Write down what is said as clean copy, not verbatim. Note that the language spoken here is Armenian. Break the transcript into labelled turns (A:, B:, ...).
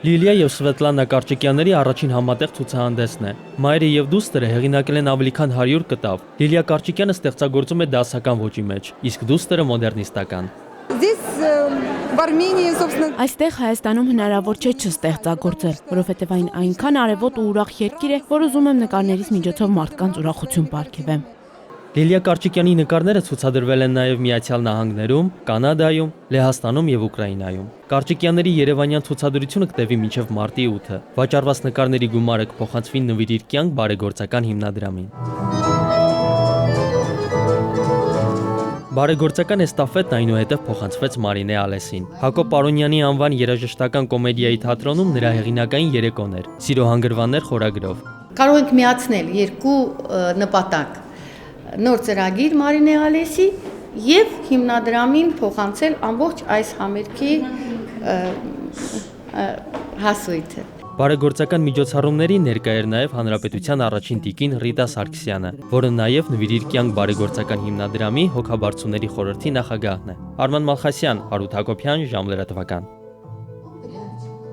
A: Լիլիա եւ Սվետլանա Կարճիկյանների առաջին համատեղ ցուցահանդեսն է։ Մայրը եւ դուստրը հեղինակել են ավելի քան 100 կտավ։ Լիլիա Կարճիկյանը ստեղծագործում է դասական ոճի մեջ, իսկ դուստրը մոդեռնիստական։
B: Այստեղ Հայաստանում հնարավոր չէ չստեղծագործել, որովհետև այն այնքան արևոտ ու ուրախ երկիր է, որ ուզում եմ նկարներից միջոցով մարդկանց ուրախություն պարգևեմ։
A: Լիլիա Կարճիկյանի նկարները ցուցադրվել են նաև Միացյալ Նահանգներում, Կանադայում, Լեհաստանում եւ Ուկրաինայում։ Կարճիկյանների երևանյան ցուցադրությունը կտևի մինչև մարտի 8-ը։ Վաճառված նկարների գումարը կփոխանցվի Նվիրիր կյանք բարեգործական հիմնադրամին։ Բարեգործական էստաֆետն այնուհետև փոխանցվեց Մարինե Ալեսին։ Հակոբ Պարոնյանի անվան երաժշտական կոմեդիայի թատրոնում նրա հեղինակային երեկոն էր՝ Սիրո հանգրվաններ խորագրով։
C: Կարող ենք միացնել երկու նպատակ. նոր ծրագիր Մարինե Ալեսի եւ հիմնադրամին փոխանցել ամբողջ այս համերգի հասույթը։
A: Բարեգործական միջոցառումներին ներկա էր նաև Հանրապետության առաջին տիկին Ռիտա Սարգսյանը, որը նաև Նվիրիր կյանք բարեգործական հիմնադրամի հոգաբարձուների խորհրդի նախագահն է։ Արման Մալխասյան, Հարութ Հակոբյան, Ժամլրատվական։